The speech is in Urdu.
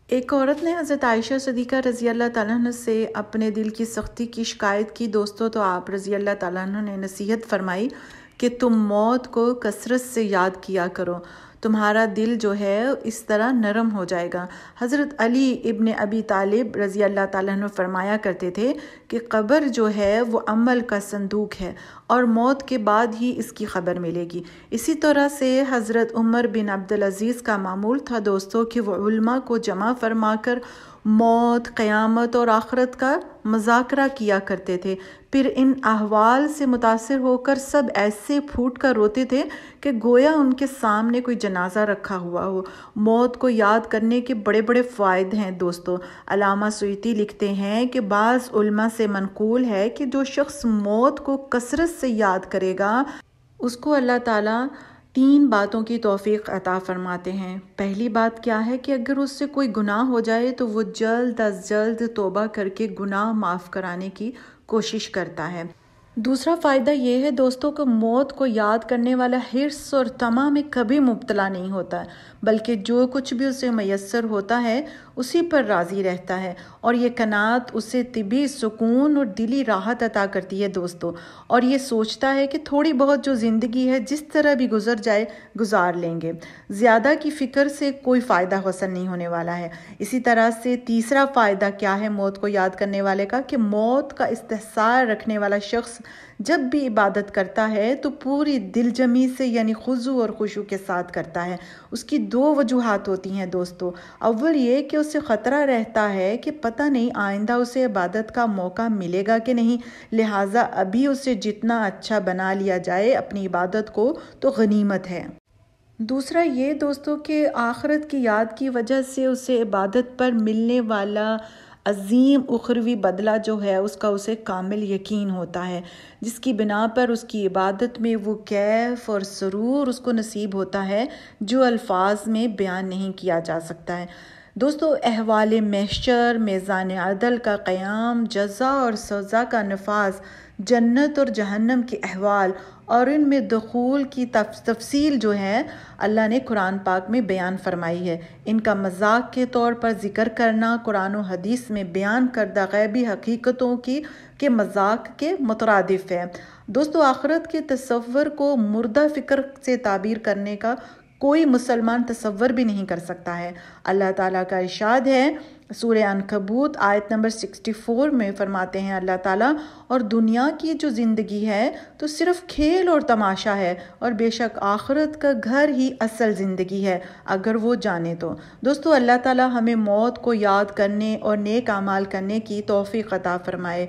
ایک عورت نے حضرت عائشہ صدیقہ رضی اللہ تعالیٰ عنہ سے اپنے دل کی سختی کی شکایت کی۔ دوستو، تو آپ رضی اللہ تعالیٰ عنہ نے نصیحت فرمائی کہ تم موت کو کثرت سے یاد کیا کرو، تمہارا دل جو ہے اس طرح نرم ہو جائے گا۔ حضرت علی ابن ابی طالب رضی اللہ تعالیٰ عنہ فرمایا کرتے تھے کہ قبر جو ہے وہ عمل کا صندوق ہے اور موت کے بعد ہی اس کی خبر ملے گی۔ اسی طرح سے حضرت عمر بن عبدالعزیز کا معمول تھا دوستو کہ وہ علماء کو جمع فرما کر موت، قیامت اور آخرت کا مذاکرہ کیا کرتے تھے۔ پھر ان احوال سے متاثر ہو کر سب ایسے پھوٹ کر روتے تھے کہ گویا ان کے سامنے کوئی جنازہ رکھا ہوا ہو۔ موت کو یاد کرنے کے بڑے بڑے فوائد ہیں دوستو۔ علامہ سیوطی لکھتے ہیں کہ بعض علماء سے منقول ہے کہ جو شخص موت کو کثرت سے یاد کرے گا اس کو اللہ تعالیٰ 3 باتوں کی توفیق عطا فرماتے ہیں۔ پہلی بات کیا ہے کہ اگر اس سے کوئی گناہ ہو جائے تو وہ جلد از جلد توبہ کر کے گناہ معاف کرانے کی کوشش کرتا ہے۔ دوسرا فائدہ یہ ہے دوستوں کہ موت کو یاد کرنے والا حرص اور طمع میں کبھی مبتلا نہیں ہوتا، بلکہ جو کچھ بھی اسے میسر ہوتا ہے اسی پر راضی رہتا ہے، اور یہ قناعت اسے طبعی سکون اور دلی راحت عطا کرتی ہے دوستو، اور یہ سوچتا ہے کہ تھوڑی بہت جو زندگی ہے جس طرح بھی گزر جائے گزار لیں گے، زیادہ کی فکر سے کوئی فائدہ حاصل نہیں ہونے والا ہے۔ اسی طرح سے تیسرا فائدہ کیا ہے موت کو یاد کرنے والے کا کہ موت کا استحضار رکھنے والا شخص جب بھی عبادت کرتا ہے تو پوری دل جمی سے یعنی خضوع اور خشوع کے ساتھ کرتا ہے۔ اس کی 2 وجوہات ہوتی ہیں دوستو۔ اول یہ کہ اسے خطرہ رہتا ہے کہ پتہ نہیں آئندہ اسے عبادت کا موقع ملے گا کہ نہیں، لہٰذا ابھی اسے جتنا اچھا بنا لیا جائے اپنی عبادت کو تو غنیمت ہے۔ دوسرا یہ دوستو کہ آخرت کی یاد کی وجہ سے اسے عبادت پر ملنے والا عظیم اخروی بدلہ جو ہے اس کا اسے کامل یقین ہوتا ہے، جس کی بنا پر اس کی عبادت میں وہ کیف اور سرور اس کو نصیب ہوتا ہے جو الفاظ میں بیان نہیں کیا جا سکتا ہے۔ دوستو، احوال محشر، میزان عدل کا قیام، جزا اور سزا کا نفاذ، جنت اور جہنم کے احوال اور ان میں دخول کی تفصیل جو ہے اللہ نے قرآن پاک میں بیان فرمائی ہے۔ ان کا مذاق کے طور پر ذکر کرنا قرآن و حدیث میں بیان کردہ غیبی حقیقتوں کے مذاق کے مترادف ہے۔ دوستو، آخرت کے تصور کو مردہ فکر سے تعبیر کرنے کا کوئی مسلمان تصور بھی نہیں کر سکتا ہے۔ اللہ تعالیٰ کا ارشاد ہے سورہ عنکبوت آیت نمبر 64 میں فرماتے ہیں اللہ تعالیٰ، اور دنیا کی جو زندگی ہے تو صرف کھیل اور تماشا ہے، اور بے شک آخرت کا گھر ہی اصل زندگی ہے اگر وہ جانے تو۔ دوستو، اللہ تعالیٰ ہمیں موت کو یاد کرنے اور نیک اعمال کرنے کی توفیق عطا فرمائے۔